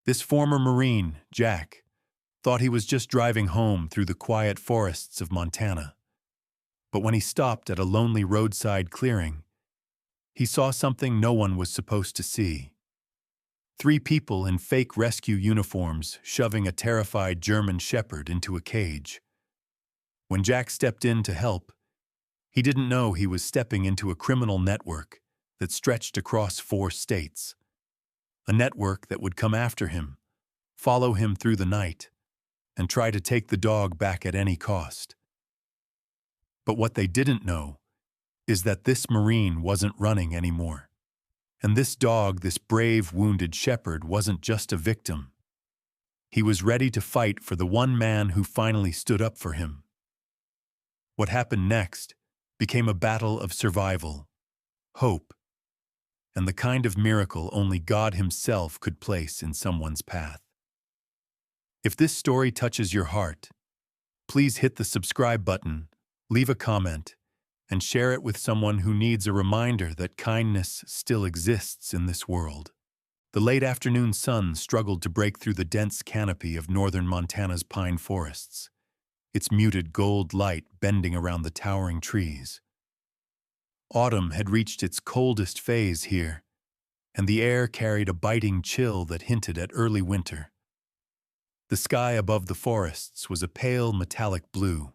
This former Marine, Jack, thought he was just driving home through the quiet forests of Montana. But when he stopped at a lonely roadside clearing, he saw something no one was supposed to see. Three people in fake rescue uniforms shoving a terrified German shepherd into a cage. When Jack stepped in to help, he didn't know he was stepping into a criminal network that stretched across 4 states. A network that would come after him, follow him through the night, and try to take the dog back at any cost. But what they didn't know is that this Marine wasn't running anymore. And this dog, this brave wounded shepherd, wasn't just a victim. He was ready to fight for the one man who finally stood up for him. What happened next became a battle of survival, hope, and the kind of miracle only God Himself could place in someone's path. If this story touches your heart, please hit the subscribe button, leave a comment, and share it with someone who needs a reminder that kindness still exists in this world. The late afternoon sun struggled to break through the dense canopy of northern Montana's pine forests, its muted gold light bending around the towering trees. Autumn had reached its coldest phase here, and the air carried a biting chill that hinted at early winter. The sky above the forests was a pale metallic blue,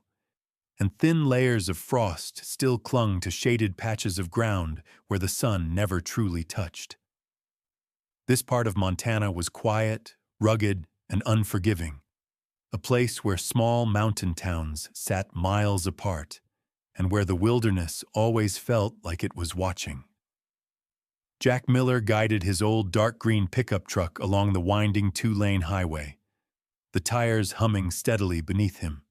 and thin layers of frost still clung to shaded patches of ground where the sun never truly touched. This part of Montana was quiet, rugged, and unforgiving, a place where small mountain towns sat miles apart, and where the wilderness always felt like it was watching. Jack Miller guided his old dark green pickup truck along the winding 2-lane highway, the tires humming steadily beneath him.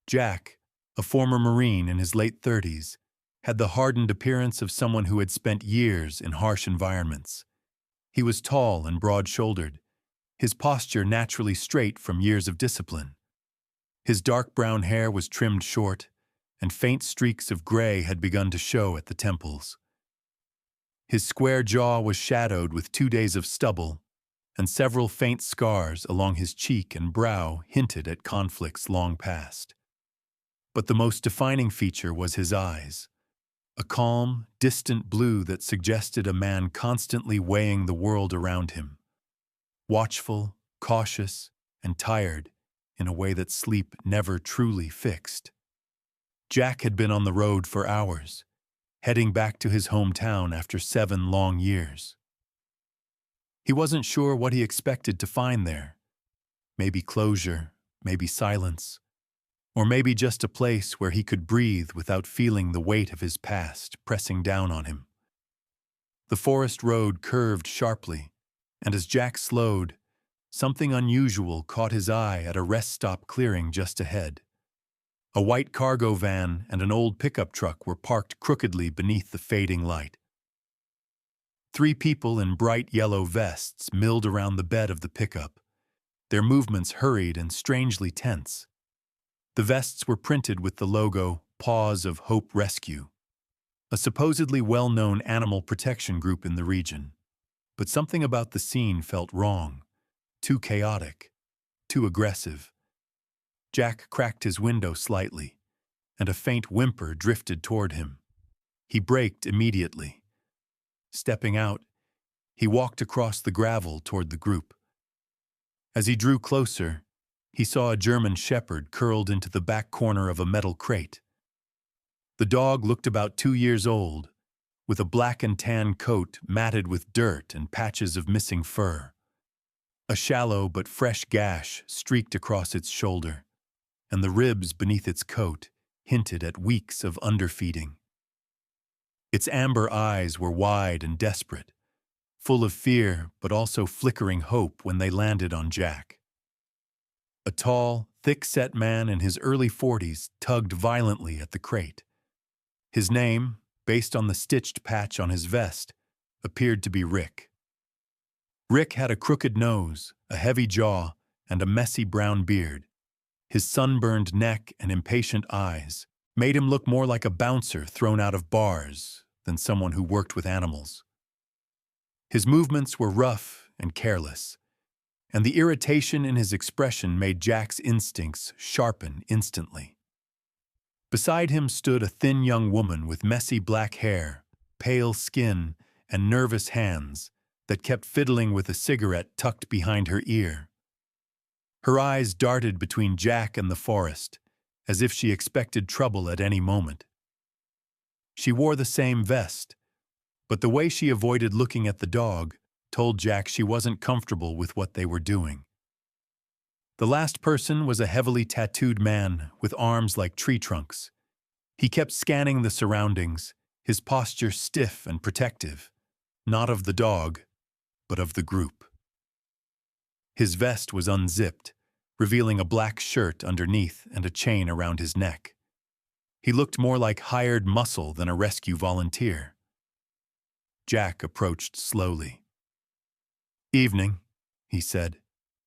Jack, a former Marine in his late 30s, had the hardened appearance of someone who had spent years in harsh environments. He was tall and broad-shouldered, his posture naturally straight from years of discipline. His dark brown hair was trimmed short, and faint streaks of gray had begun to show at the temples. His square jaw was shadowed with 2 days of stubble, and several faint scars along his cheek and brow hinted at conflicts long past. But the most defining feature was his eyes, a calm, distant blue that suggested a man constantly weighing the world around him, watchful, cautious, and tired in a way that sleep never truly fixed. Jack had been on the road for hours, heading back to his hometown after 7 long years. He wasn't sure what he expected to find there. Maybe closure, maybe silence, or maybe just a place where he could breathe without feeling the weight of his past pressing down on him. The forest road curved sharply, and as Jack slowed, something unusual caught his eye at a rest stop clearing just ahead. A white cargo van and an old pickup truck were parked crookedly beneath the fading light. 3 people in bright yellow vests milled around the bed of the pickup, their movements hurried and strangely tense. The vests were printed with the logo, Paws of Hope Rescue, a supposedly well-known animal protection group in the region. But something about the scene felt wrong, too chaotic, too aggressive. Jack cracked his window slightly, and a faint whimper drifted toward him. He braked immediately. Stepping out, he walked across the gravel toward the group. As he drew closer, he saw a German shepherd curled into the back corner of a metal crate. The dog looked about 2 years old, with a black and tan coat matted with dirt and patches of missing fur. A shallow but fresh gash streaked across its shoulder, and the ribs beneath its coat hinted at weeks of underfeeding. Its amber eyes were wide and desperate, full of fear but also flickering hope when they landed on Jack. A tall, thick-set man in his early 40s tugged violently at the crate. His name, based on the stitched patch on his vest, appeared to be Rick. Rick had a crooked nose, a heavy jaw, and a messy brown beard. His sunburned neck and impatient eyes made him look more like a bouncer thrown out of bars than someone who worked with animals. His movements were rough and careless, and the irritation in his expression made Jack's instincts sharpen instantly. Beside him stood a thin young woman with messy black hair, pale skin, and nervous hands that kept fiddling with a cigarette tucked behind her ear. Her eyes darted between Jack and the forest, as if she expected trouble at any moment. She wore the same vest, but the way she avoided looking at the dog told Jack she wasn't comfortable with what they were doing. The last person was a heavily tattooed man with arms like tree trunks. He kept scanning the surroundings, his posture stiff and protective, not of the dog, but of the group. His vest was unzipped, revealing a black shirt underneath and a chain around his neck. He looked more like hired muscle than a rescue volunteer. Jack approached slowly. "Evening," he said,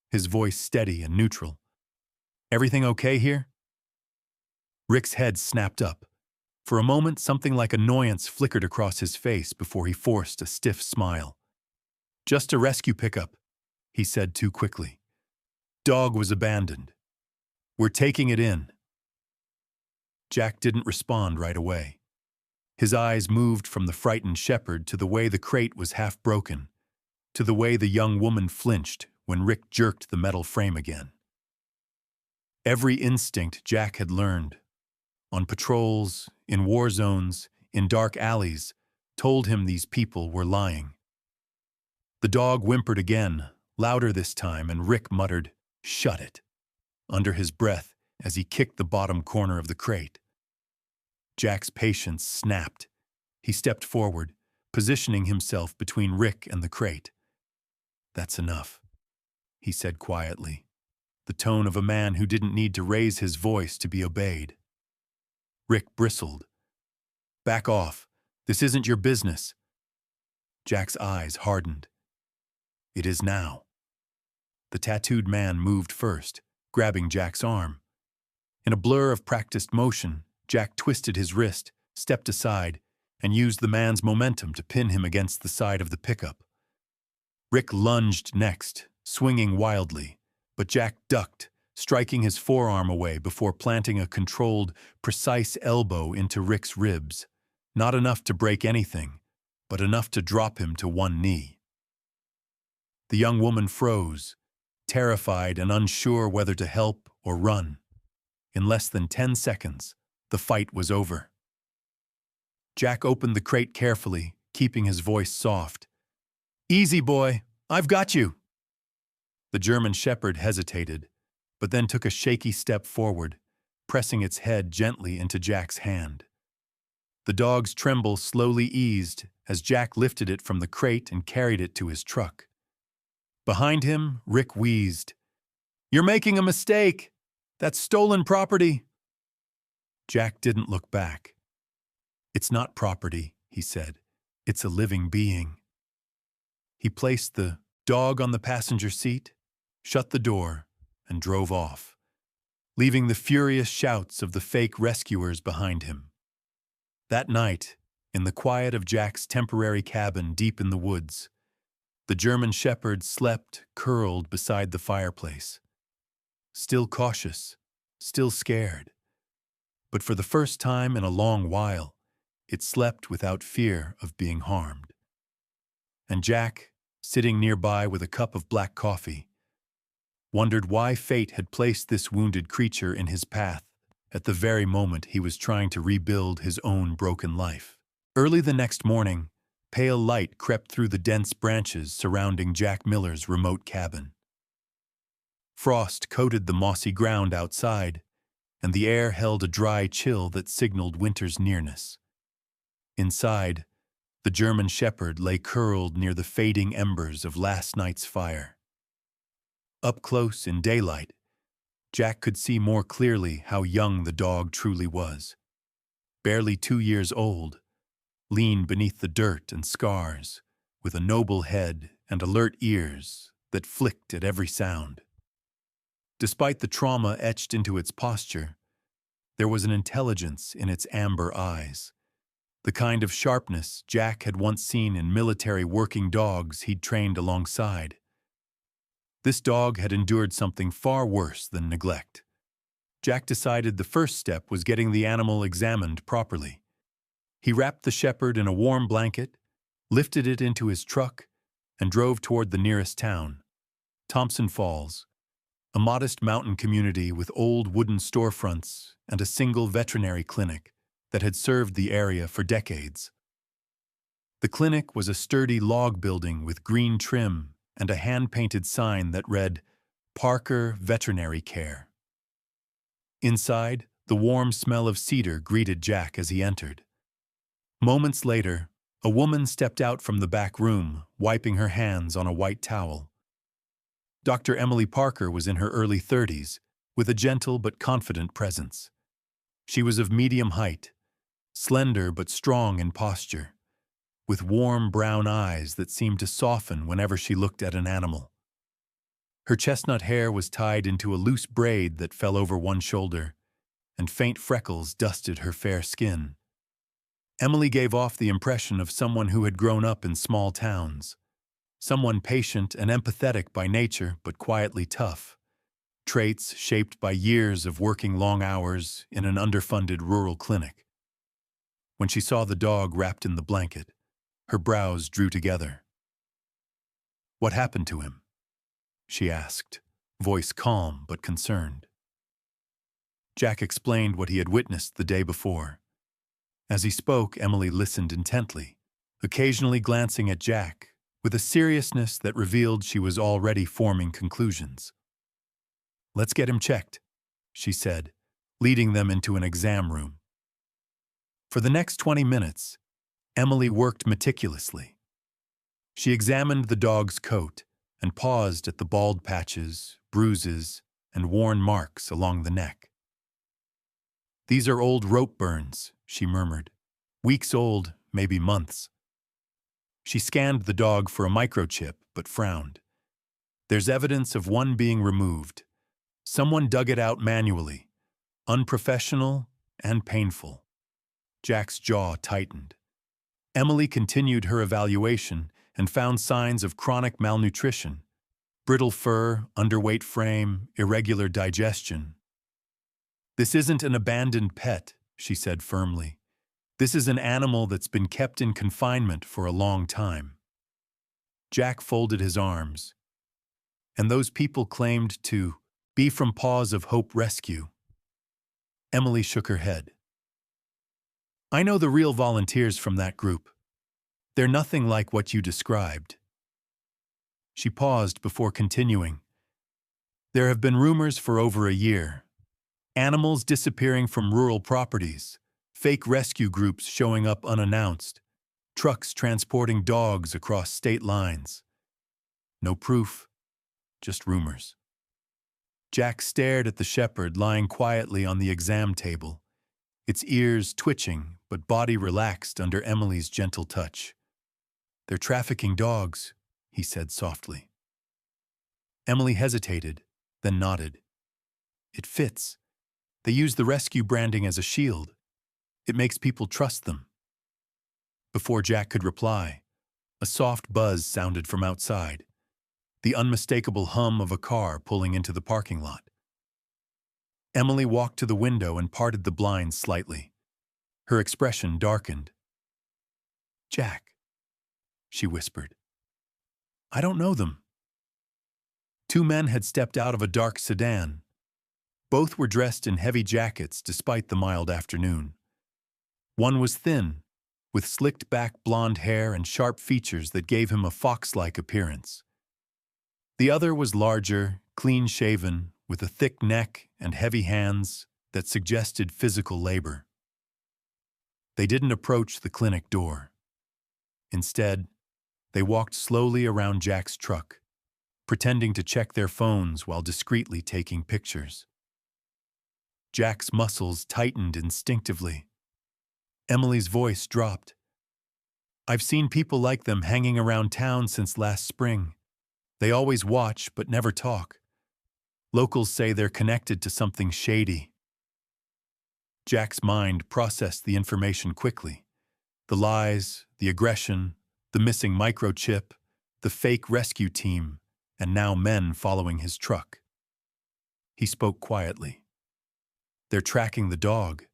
his voice steady and neutral. "Everything okay here?" Rick's head snapped up. For a moment, something like annoyance flickered across his face before he forced a stiff smile. "Just a rescue pickup," he said too quickly. "Dog was abandoned. We're taking it in." Jack didn't respond right away. His eyes moved from the frightened shepherd to the way the crate was half broken, to the way the young woman flinched when Rick jerked the metal frame again. Every instinct Jack had learned, on patrols, in war zones, in dark alleys, told him these people were lying. The dog whimpered again, louder this time, and Rick muttered, "Shut it," under his breath as he kicked the bottom corner of the crate. Jack's patience snapped. He stepped forward, positioning himself between Rick and the crate. "That's enough," he said quietly, the tone of a man who didn't need to raise his voice to be obeyed. Rick bristled. "Back off. This isn't your business." Jack's eyes hardened. "It is now." The tattooed man moved first, grabbing Jack's arm. In a blur of practiced motion, Jack twisted his wrist, stepped aside, and used the man's momentum to pin him against the side of the pickup. Rick lunged next, swinging wildly, but Jack ducked, striking his forearm away before planting a controlled, precise elbow into Rick's ribs. Not enough to break anything, but enough to drop him to one knee. The young woman froze, terrified and unsure whether to help or run. In less than 10 seconds, the fight was over. Jack opened the crate carefully, keeping his voice soft. "Easy, boy. I've got you." The German shepherd hesitated, but then took a shaky step forward, pressing its head gently into Jack's hand. The dog's tremble slowly eased as Jack lifted it from the crate and carried it to his truck. Behind him, Rick wheezed, "You're making a mistake. That's stolen property." Jack didn't look back. "It's not property," he said. "It's a living being." He placed the dog on the passenger seat, shut the door, and drove off, leaving the furious shouts of the fake rescuers behind him. That night, in the quiet of Jack's temporary cabin deep in the woods, the German shepherd slept curled beside the fireplace. Still cautious, still scared. But for the first time in a long while, it slept without fear of being harmed. And Jack, sitting nearby with a cup of black coffee, wondered why fate had placed this wounded creature in his path at the very moment he was trying to rebuild his own broken life. Early the next morning, pale light crept through the dense branches surrounding Jack Miller's remote cabin. Frost coated the mossy ground outside, and the air held a dry chill that signaled winter's nearness. Inside, the German shepherd lay curled near the fading embers of last night's fire. Up close in daylight, Jack could see more clearly how young the dog truly was. Barely 2 years old, lean beneath the dirt and scars, with a noble head and alert ears that flicked at every sound. Despite the trauma etched into its posture, there was an intelligence in its amber eyes, the kind of sharpness Jack had once seen in military working dogs he'd trained alongside. This dog had endured something far worse than neglect. Jack decided the first step was getting the animal examined properly. He wrapped the shepherd in a warm blanket, lifted it into his truck, and drove toward the nearest town, Thompson Falls, a modest mountain community with old wooden storefronts and a single veterinary clinic that had served the area for decades. The clinic was a sturdy log building with green trim and a hand-painted sign that read, "Parker Veterinary Care." Inside, the warm smell of cedar greeted Jack as he entered. Moments later, a woman stepped out from the back room, wiping her hands on a white towel. Dr. Emily Parker was in her early 30s, with a gentle but confident presence. She was of medium height, slender but strong in posture, with warm brown eyes that seemed to soften whenever she looked at an animal. Her chestnut hair was tied into a loose braid that fell over one shoulder, and faint freckles dusted her fair skin. Emily gave off the impression of someone who had grown up in small towns, someone patient and empathetic by nature but quietly tough, traits shaped by years of working long hours in an underfunded rural clinic. When she saw the dog wrapped in the blanket, her brows drew together. "What happened to him?" she asked, voice calm but concerned. Jack explained what he had witnessed the day before. As he spoke, Emily listened intently, occasionally glancing at Jack with a seriousness that revealed she was already forming conclusions. "Let's get him checked," she said, leading them into an exam room. For the next 20 minutes, Emily worked meticulously. She examined the dog's coat and paused at the bald patches, bruises, and worn marks along the neck. "These are old rope burns," she murmured. "Weeks old, maybe months." She scanned the dog for a microchip, but frowned. "There's evidence of one being removed. Someone dug it out manually. Unprofessional and painful." Jack's jaw tightened. Emily continued her evaluation and found signs of chronic malnutrition, brittle fur, underweight frame, irregular digestion. "This isn't an abandoned pet," she said firmly. "This is an animal that's been kept in confinement for a long time." Jack folded his arms. "And those people claimed to be from Paws of Hope Rescue." Emily shook her head. "I know the real volunteers from that group. They're nothing like what you described." She paused before continuing. "There have been rumors for over a year. Animals disappearing from rural properties, fake rescue groups showing up unannounced, trucks transporting dogs across state lines. No proof, just rumors." Jack stared at the shepherd lying quietly on the exam table, its ears twitching but body relaxed under Emily's gentle touch. "They're trafficking dogs," he said softly. Emily hesitated, then nodded. "It fits. They use the rescue branding as a shield. It makes people trust them." Before Jack could reply, a soft buzz sounded from outside, the unmistakable hum of a car pulling into the parking lot. Emily walked to the window and parted the blinds slightly. Her expression darkened. "Jack," she whispered. "I don't know them." Two men had stepped out of a dark sedan. Both were dressed in heavy jackets despite the mild afternoon. One was thin, with slicked-back blonde hair and sharp features that gave him a fox-like appearance. The other was larger, clean-shaven, with a thick neck and heavy hands that suggested physical labor. They didn't approach the clinic door. Instead, they walked slowly around Jack's truck, pretending to check their phones while discreetly taking pictures. Jack's muscles tightened instinctively. Emily's voice dropped. "I've seen people like them hanging around town since last spring. They always watch but never talk. Locals say they're connected to something shady." Jack's mind processed the information quickly. The lies, the aggression, the missing microchip, the fake rescue team, and now men following his truck. He spoke quietly. "They're tracking the dog."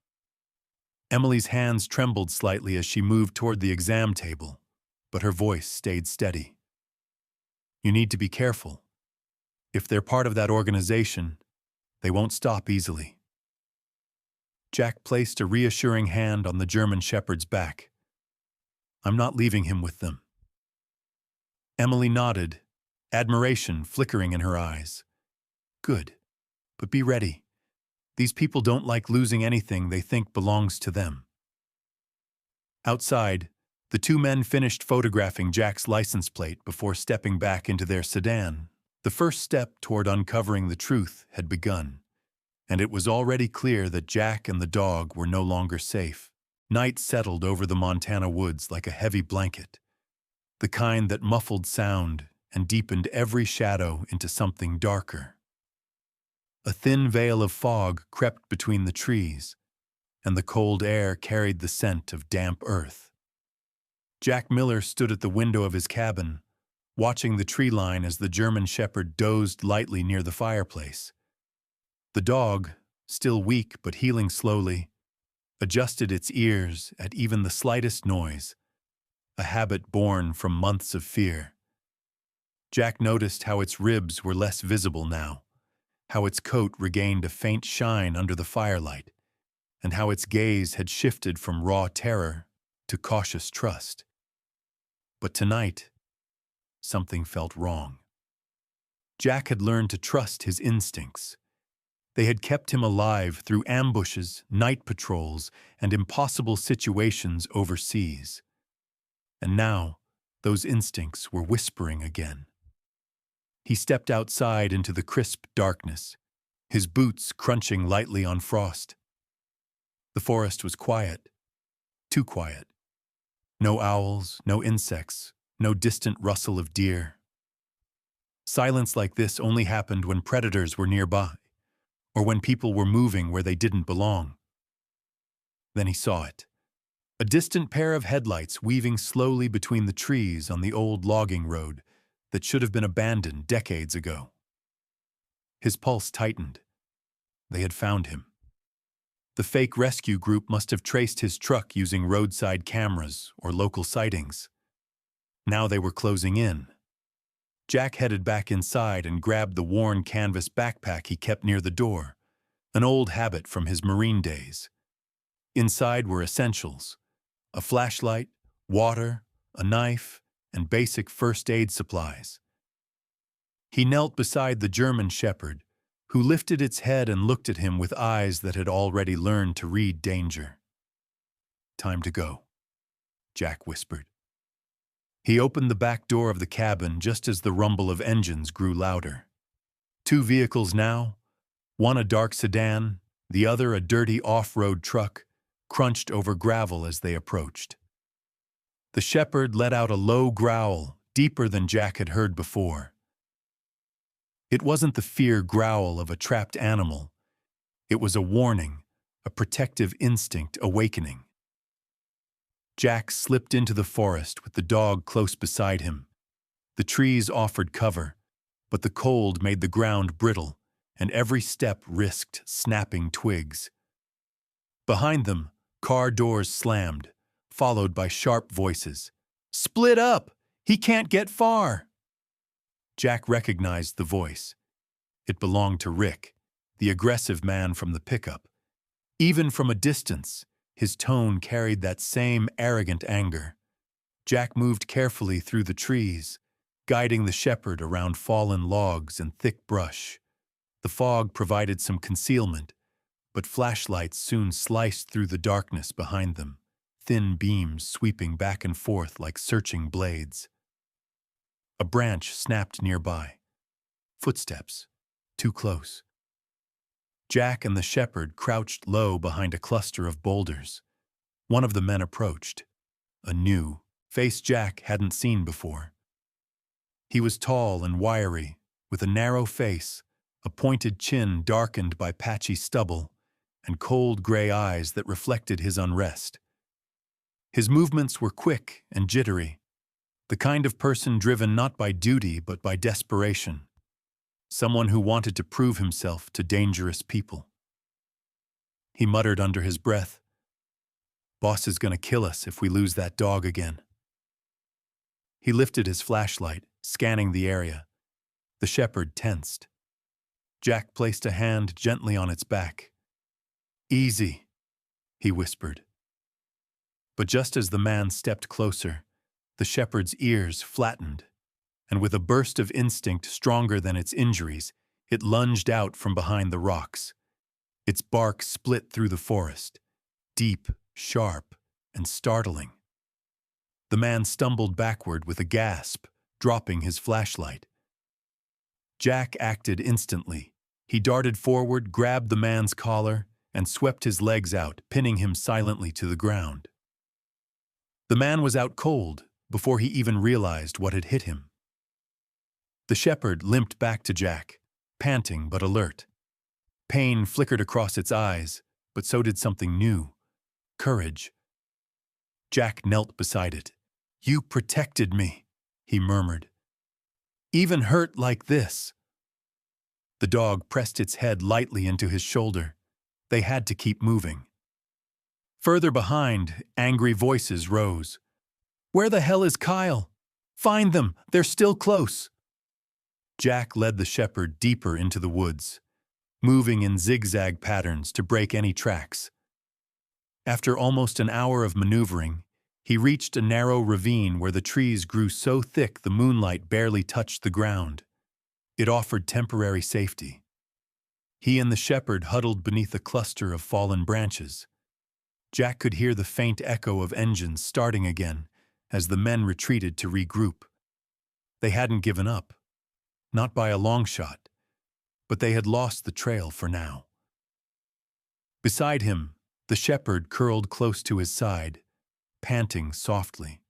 Emily's hands trembled slightly as she moved toward the exam table, but her voice stayed steady. "You need to be careful. If they're part of that organization, they won't stop easily." Jack placed a reassuring hand on the German Shepherd's back. "I'm not leaving him with them." Emily nodded, admiration flickering in her eyes. "Good, but be ready. These people don't like losing anything they think belongs to them." Outside, the two men finished photographing Jack's license plate before stepping back into their sedan. The first step toward uncovering the truth had begun, and it was already clear that Jack and the dog were no longer safe. Night settled over the Montana woods like a heavy blanket, the kind that muffled sound and deepened every shadow into something darker. A thin veil of fog crept between the trees, and the cold air carried the scent of damp earth. Jack Miller stood at the window of his cabin, watching the tree line as the German Shepherd dozed lightly near the fireplace. The dog, still weak but healing slowly, adjusted its ears at even the slightest noise, a habit born from months of fear. Jack noticed how its ribs were less visible now, how its coat regained a faint shine under the firelight, and how its gaze had shifted from raw terror to cautious trust. But tonight, something felt wrong. Jack had learned to trust his instincts. They had kept him alive through ambushes, night patrols, and impossible situations overseas. And now, those instincts were whispering again. He stepped outside into the crisp darkness, his boots crunching lightly on frost. The forest was quiet, too quiet. No owls, no insects, no distant rustle of deer. Silence like this only happened when predators were nearby, or when people were moving where they didn't belong. Then he saw it. A distant pair of headlights weaving slowly between the trees on the old logging road that should have been abandoned decades ago. His pulse tightened. They had found him. The fake rescue group must have traced his truck using roadside cameras or local sightings. Now they were closing in. Jack headed back inside and grabbed the worn canvas backpack he kept near the door, an old habit from his Marine days. Inside were essentials: a flashlight, water, a knife, and basic first aid supplies. He knelt beside the German Shepherd, who lifted its head and looked at him with eyes that had already learned to read danger. "Time to go," Jack whispered. He opened the back door of the cabin just as the rumble of engines grew louder. Two vehicles now, one a dark sedan, the other a dirty off-road truck, crunched over gravel as they approached. The shepherd let out a low growl, deeper than Jack had heard before. It wasn't the fear growl of a trapped animal. It was a warning, a protective instinct awakening. Jack slipped into the forest with the dog close beside him. The trees offered cover, but the cold made the ground brittle, and every step risked snapping twigs. Behind them, car doors slammed, followed by sharp voices. "Split up! He can't get far!" Jack recognized the voice. It belonged to Rick, the aggressive man from the pickup. Even from a distance, his tone carried that same arrogant anger. Jack moved carefully through the trees, guiding the shepherd around fallen logs and thick brush. The fog provided some concealment, but flashlights soon sliced through the darkness behind them, thin beams sweeping back and forth like searching blades. A branch snapped nearby. Footsteps, too close. Jack and the shepherd crouched low behind a cluster of boulders. One of the men approached, a new face Jack hadn't seen before. He was tall and wiry, with a narrow face, a pointed chin darkened by patchy stubble, and cold gray eyes that reflected his unrest. His movements were quick and jittery, The kind of person driven not by duty but by desperation. Someone who wanted to prove himself to dangerous people. He muttered under his breath, "Boss is gonna kill us if we lose that dog again." He lifted his flashlight, scanning the area. The shepherd tensed. Jack placed a hand gently on its back. "Easy," he whispered. But just as the man stepped closer, the shepherd's ears flattened, and with a burst of instinct stronger than its injuries, it lunged out from behind the rocks. Its bark split through the forest, deep, sharp, and startling. The man stumbled backward with a gasp, dropping his flashlight. Jack acted instantly. He darted forward, grabbed the man's collar, and swept his legs out, pinning him silently to the ground. The man was out cold before he even realized what had hit him. The shepherd limped back to Jack, panting but alert. Pain flickered across its eyes, but so did something new. Courage. Jack knelt beside it. "You protected me," he murmured. "Even hurt like this." The dog pressed its head lightly into his shoulder. They had to keep moving. Further behind, angry voices rose. "Where the hell is Kyle? Find them! They're still close!" Jack led the shepherd deeper into the woods, moving in zigzag patterns to break any tracks. After almost an hour of maneuvering, he reached a narrow ravine where the trees grew so thick the moonlight barely touched the ground. It offered temporary safety. He and the shepherd huddled beneath a cluster of fallen branches. Jack could hear the faint echo of engines starting again as the men retreated to regroup. They hadn't given up, not by a long shot, but they had lost the trail for now. Beside him, the shepherd curled close to his side, panting softly.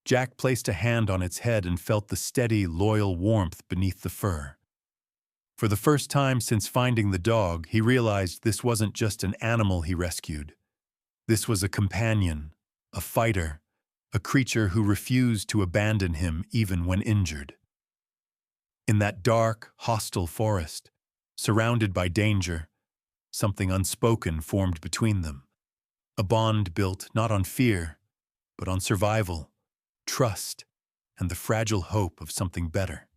Jack placed a hand on its head and felt the steady, loyal warmth beneath the fur. For the first time since finding the dog, he realized this wasn't just an animal he rescued. This was a companion, a fighter, a creature who refused to abandon him even when injured. In that dark, hostile forest, surrounded by danger, something unspoken formed between them. A bond built not on fear, but on survival, trust, and the fragile hope of something better.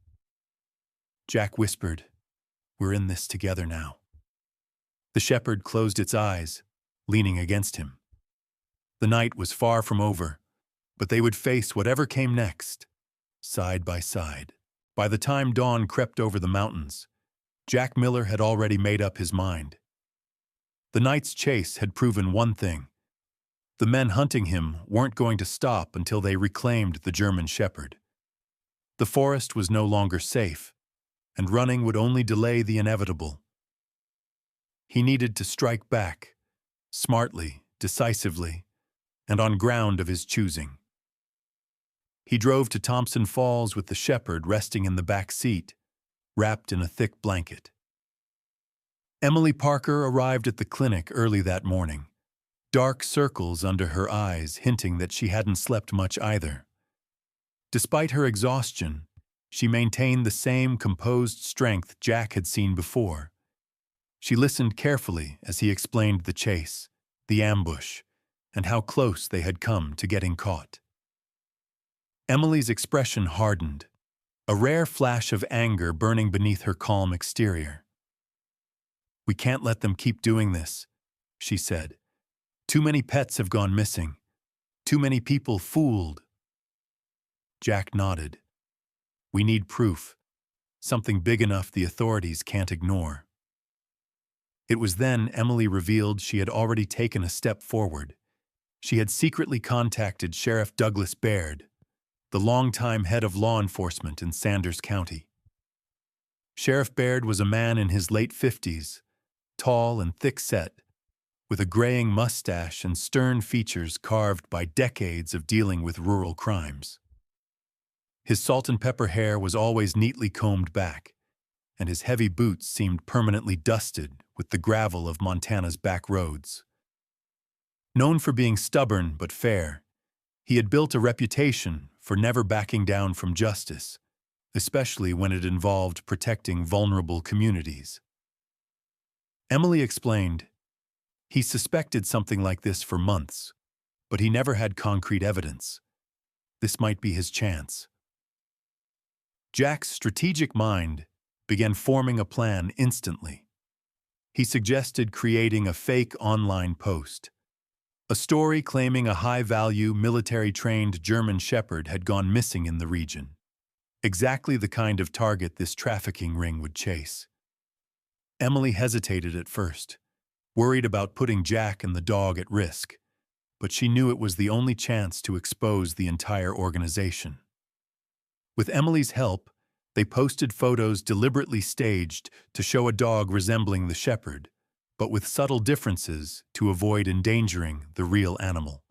Jack whispered, "We're in this together now." The shepherd closed its eyes, leaning against him. The night was far from over, but they would face whatever came next, side by side. By the time dawn crept over the mountains, Jack Miller had already made up his mind. The night's chase had proven one thing. The men hunting him weren't going to stop until they reclaimed the German shepherd. The forest was no longer safe, and running would only delay the inevitable. He needed to strike back, smartly, decisively, and on ground of his choosing. He drove to Thompson Falls with the shepherd resting in the back seat, wrapped in a thick blanket. Emily Parker arrived at the clinic early that morning, dark circles under her eyes hinting that she hadn't slept much either. Despite her exhaustion, she maintained the same composed strength Jack had seen before. She listened carefully as he explained the chase, the ambush, and how close they had come to getting caught. Emily's expression hardened, a rare flash of anger burning beneath her calm exterior. "We can't let them keep doing this," she said. "Too many pets have gone missing. Too many people fooled." Jack nodded. "We need proof, something big enough the authorities can't ignore." It was then Emily revealed she had already taken a step forward. She had secretly contacted Sheriff Douglas Baird, the longtime head of law enforcement in Sanders County. Sheriff Baird was a man in his late 50s, tall and thick-set, with a graying mustache and stern features carved by decades of dealing with rural crimes. His salt-and-pepper hair was always neatly combed back, and his heavy boots seemed permanently dusted with the gravel of Montana's back roads. Known for being stubborn but fair, he had built a reputation for never backing down from justice, especially when it involved protecting vulnerable communities. Emily explained, he suspected something like this for months, but he never had concrete evidence. This might be his chance. Jack's strategic mind began forming a plan instantly. He suggested creating a fake online post. A story claiming a high-value, military-trained German shepherd had gone missing in the region. Exactly the kind of target this trafficking ring would chase. Emily hesitated at first, worried about putting Jack and the dog at risk, but she knew it was the only chance to expose the entire organization. With Emily's help, they posted photos deliberately staged to show a dog resembling the shepherd, but with subtle differences to avoid endangering the real animal.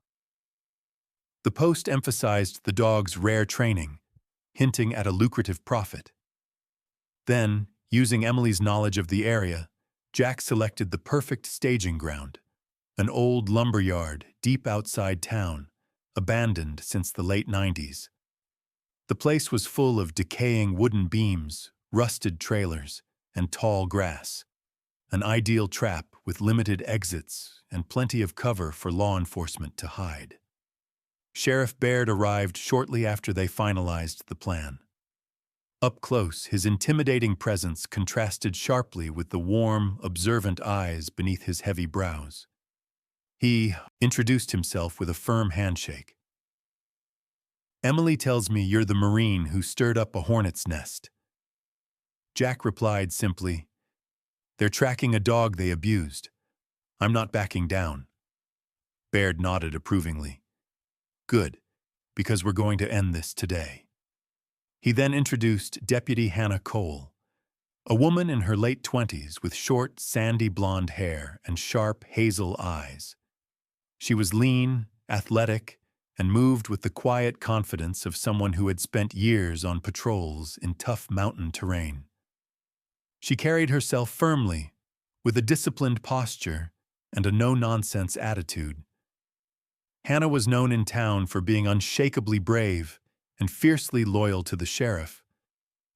The post emphasized the dog's rare training, hinting at a lucrative profit. Then, using Emily's knowledge of the area, Jack selected the perfect staging ground, an old lumber yard deep outside town, abandoned since the late 90s. The place was full of decaying wooden beams, rusted trailers, and tall grass, an ideal trap with limited exits and plenty of cover for law enforcement to hide. Sheriff Baird arrived shortly after they finalized the plan. Up close, his intimidating presence contrasted sharply with the warm, observant eyes beneath his heavy brows. He introduced himself with a firm handshake. "Emily tells me you're the Marine who stirred up a hornet's nest." Jack replied simply, "They're tracking a dog they abused. I'm not backing down." Baird nodded approvingly. "Good, because we're going to end this today." He then introduced Deputy Hannah Cole, a woman in her late 20s with short, sandy blonde hair and sharp, hazel eyes. She was lean, athletic, and moved with the quiet confidence of someone who had spent years on patrols in tough mountain terrain. She carried herself firmly, with a disciplined posture and a no-nonsense attitude. Hannah was known in town for being unshakably brave and fiercely loyal to the sheriff,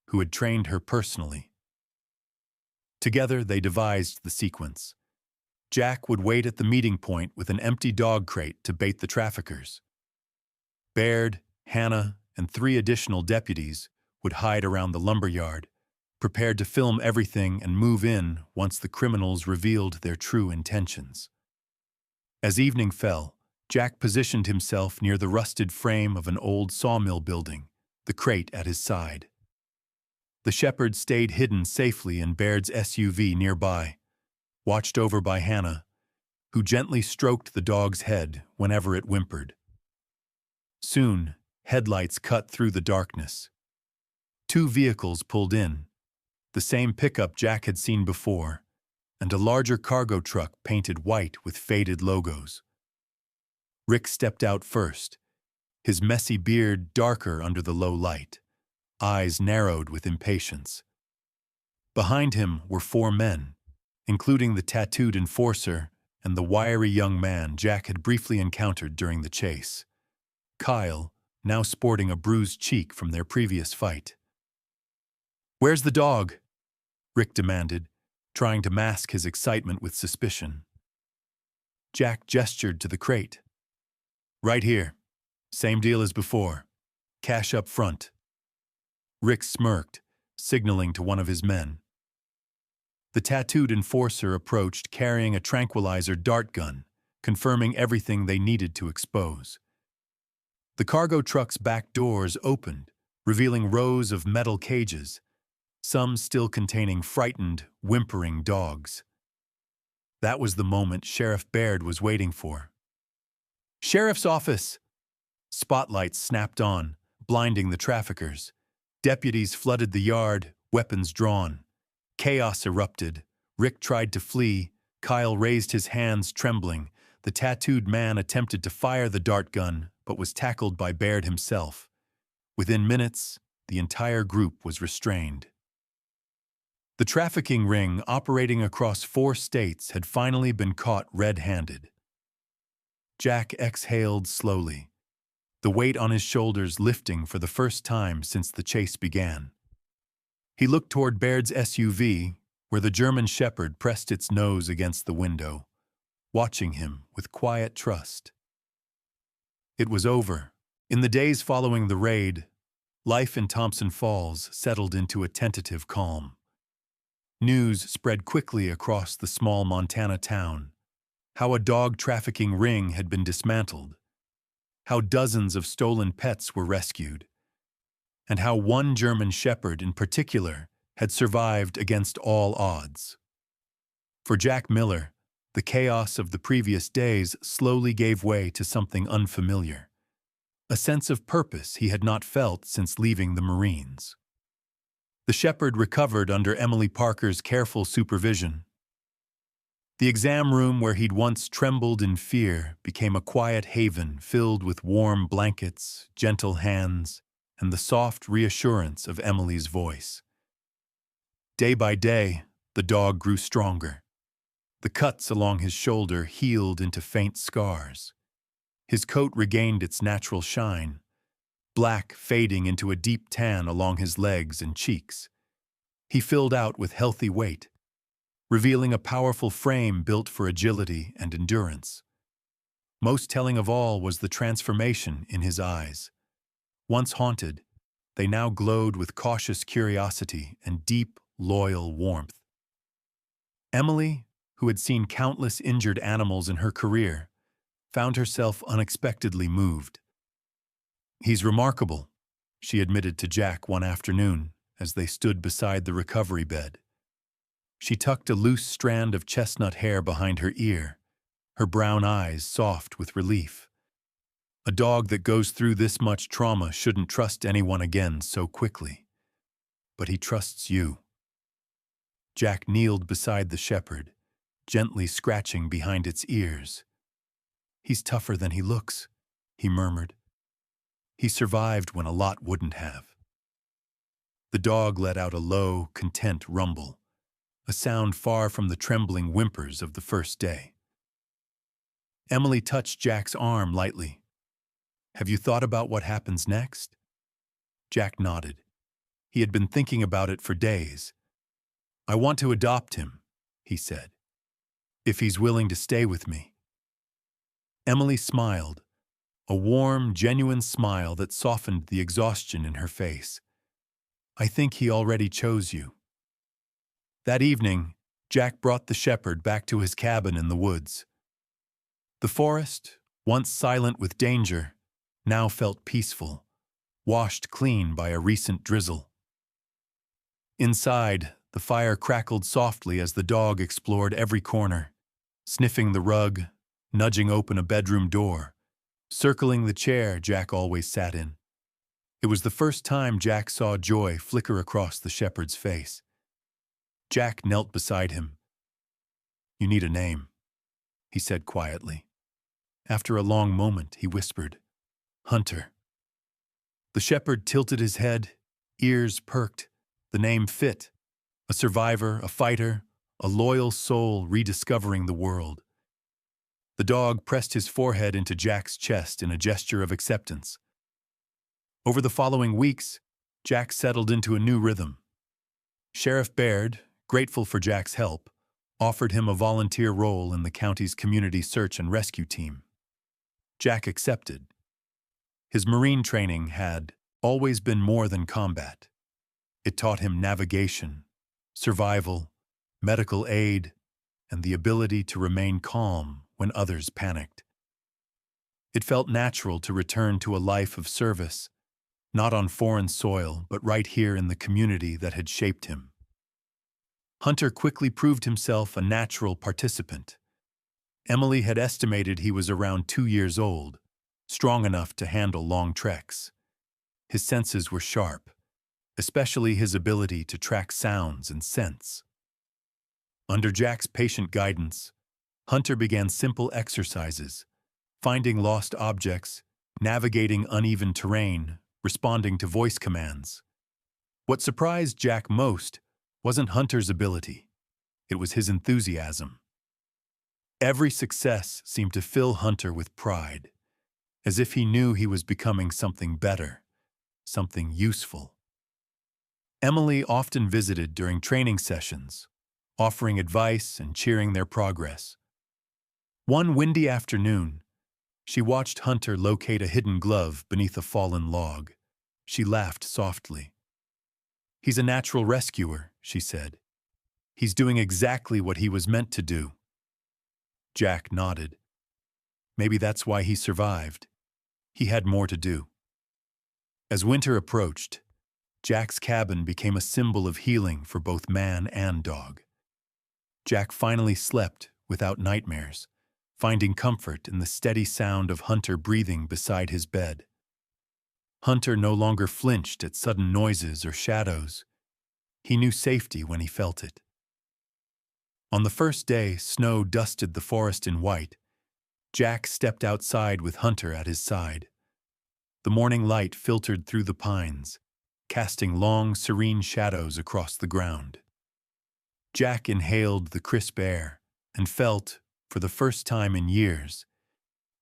who had trained her personally. Together, they devised the sequence. Jack would wait at the meeting point with an empty dog crate to bait the traffickers. Baird, Hannah, and 3 additional deputies would hide around the lumberyard, prepared to film everything and move in once the criminals revealed their true intentions. As evening fell, Jack positioned himself near the rusted frame of an old sawmill building, the crate at his side. The shepherd stayed hidden safely in Baird's SUV nearby, watched over by Hannah, who gently stroked the dog's head whenever it whimpered. Soon, headlights cut through the darkness. 2 vehicles pulled in, the same pickup Jack had seen before, and a larger cargo truck painted white with faded logos. Rick stepped out first, his messy beard darker under the low light, eyes narrowed with impatience. Behind him were 4 men, including the tattooed enforcer and the wiry young man Jack had briefly encountered during the chase. Kyle, now sporting a bruised cheek from their previous fight. "Where's the dog?" Rick demanded, trying to mask his excitement with suspicion. Jack gestured to the crate. "Right here. Same deal as before. Cash up front." Rick smirked, signaling to one of his men. The tattooed enforcer approached carrying a tranquilizer dart gun, confirming everything they needed to expose. The cargo truck's back doors opened, revealing rows of metal cages, some still containing frightened, whimpering dogs. That was the moment Sheriff Baird was waiting for. "Sheriff's office!" Spotlights snapped on, blinding the traffickers. Deputies flooded the yard, weapons drawn. Chaos erupted. Rick tried to flee. Kyle raised his hands, trembling. The tattooed man attempted to fire the dart gun, but was tackled by Baird himself. Within minutes, the entire group was restrained. The trafficking ring operating across 4 states had finally been caught red-handed. Jack exhaled slowly, the weight on his shoulders lifting for the first time since the chase began. He looked toward Baird's SUV, where the German Shepherd pressed its nose against the window, watching him with quiet trust. It was over. In the days following the raid, life in Thompson Falls settled into a tentative calm. News spread quickly across the small Montana town, how a dog trafficking ring had been dismantled, how dozens of stolen pets were rescued, and how one German Shepherd in particular had survived against all odds. For Jack Miller, the chaos of the previous days slowly gave way to something unfamiliar, a sense of purpose he had not felt since leaving the Marines. The Shepherd recovered under Emily Parker's careful supervision. The exam room where he'd once trembled in fear became a quiet haven filled with warm blankets, gentle hands, and the soft reassurance of Emily's voice. Day by day, the dog grew stronger. The cuts along his shoulder healed into faint scars. His coat regained its natural shine, black fading into a deep tan along his legs and cheeks. He filled out with healthy weight, revealing a powerful frame built for agility and endurance. Most telling of all was the transformation in his eyes. Once haunted, they now glowed with cautious curiosity and deep, loyal warmth. Emily, who had seen countless injured animals in her career, found herself unexpectedly moved. "He's remarkable," she admitted to Jack one afternoon as they stood beside the recovery bed. She tucked a loose strand of chestnut hair behind her ear, her brown eyes soft with relief. A dog that goes through this much trauma shouldn't trust anyone again so quickly. But he trusts you. Jack kneeled beside the Shepherd, gently scratching behind its ears. "He's tougher than he looks," he murmured. "He survived when a lot wouldn't have." The dog let out a low, content rumble, a sound far from the trembling whimpers of the first day. Emily touched Jack's arm lightly. "Have you thought about what happens next?" Jack nodded. He had been thinking about it for days. "I want to adopt him," he said, "if he's willing to stay with me." Emily smiled, a warm, genuine smile that softened the exhaustion in her face. "I think he already chose you." That evening, Jack brought the Shepherd back to his cabin in the woods. The forest, once silent with danger, now felt peaceful, washed clean by a recent drizzle. Inside, the fire crackled softly as the dog explored every corner, sniffing the rug, nudging open a bedroom door, circling the chair Jack always sat in. It was the first time Jack saw joy flicker across the Shepherd's face. Jack knelt beside him. "You need a name," he said quietly. After a long moment, he whispered, "Hunter." The Shepherd tilted his head, ears perked. The name fit. A survivor, a fighter, a loyal soul rediscovering the world. The dog pressed his forehead into Jack's chest in a gesture of acceptance. Over the following weeks, Jack settled into a new rhythm. Sheriff Baird, grateful for Jack's help, offered him a volunteer role in the county's community search and rescue team. Jack accepted. His Marine training had always been more than combat. It taught him navigation, survival, medical aid, and the ability to remain calm when others panicked. It felt natural to return to a life of service, not on foreign soil, but right here in the community that had shaped him. Hunter quickly proved himself a natural participant. Emily had estimated he was around 2 years old, strong enough to handle long treks. His senses were sharp, especially his ability to track sounds and scents. Under Jack's patient guidance, Hunter began simple exercises, finding lost objects, navigating uneven terrain, responding to voice commands. What surprised Jack most wasn't Hunter's ability. It was his enthusiasm. Every success seemed to fill Hunter with pride, as if he knew he was becoming something better, something useful. Emily often visited during training sessions, offering advice and cheering their progress. One windy afternoon, she watched Hunter locate a hidden glove beneath a fallen log. She laughed softly. "He's a natural rescuer," she said. "He's doing exactly what he was meant to do." Jack nodded. Maybe that's why he survived. He had more to do. As winter approached, Jack's cabin became a symbol of healing for both man and dog. Jack finally slept without nightmares, finding comfort in the steady sound of Hunter breathing beside his bed. Hunter no longer flinched at sudden noises or shadows. He knew safety when he felt it. On the first day snow dusted the forest in white, Jack stepped outside with Hunter at his side. The morning light filtered through the pines, casting long, serene shadows across the ground. Jack inhaled the crisp air and felt, for the first time in years,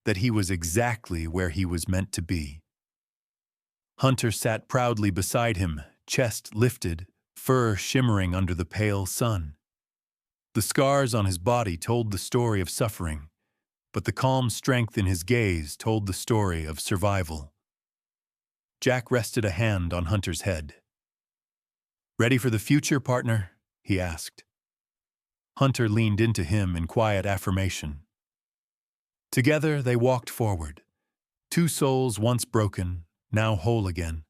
that he was exactly where he was meant to be. Hunter sat proudly beside him, chest lifted, fur shimmering under the pale sun. The scars on his body told the story of suffering, but the calm strength in his gaze told the story of survival. Jack rested a hand on Hunter's head. "Ready for the future, partner?" he asked. Hunter leaned into him in quiet affirmation. Together they walked forward, two souls once broken, now whole again,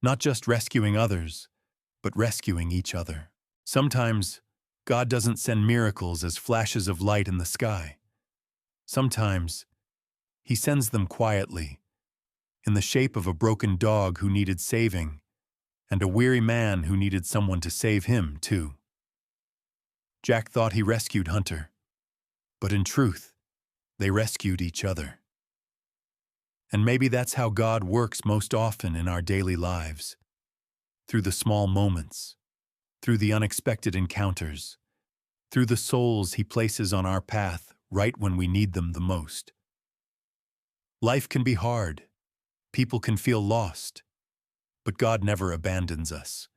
not just rescuing others, but rescuing each other. Sometimes, God doesn't send miracles as flashes of light in the sky. Sometimes, He sends them quietly, in the shape of a broken dog who needed saving, and a weary man who needed someone to save him, too. Jack thought he rescued Hunter, but in truth, they rescued each other. And maybe that's how God works most often in our daily lives, through the small moments, through the unexpected encounters, through the souls He places on our path right when we need them the most. Life can be hard. People can feel lost, but God never abandons us.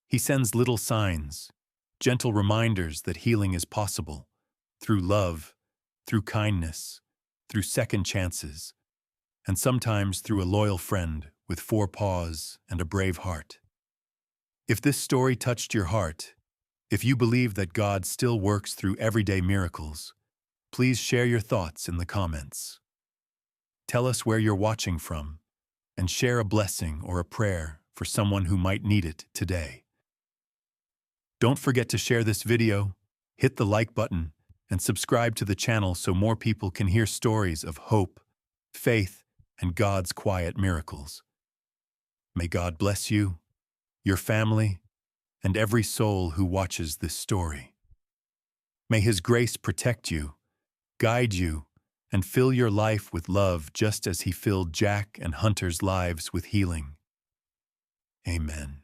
He sends little signs, gentle reminders that healing is possible, through love, through kindness, through second chances, and sometimes through a loyal friend with 4 paws and a brave heart. If this story touched your heart, if you believe that God still works through everyday miracles, please share your thoughts in the comments. Tell us where you're watching from, and share a blessing or a prayer for someone who might need it today. Don't forget to share this video, hit the like button, and subscribe to the channel so more people can hear stories of hope, faith, and God's quiet miracles. May God bless you, your family, and every soul who watches this story. May His grace protect you, guide you, and fill your life with love just as He filled Jack and Hunter's lives with healing. Amen.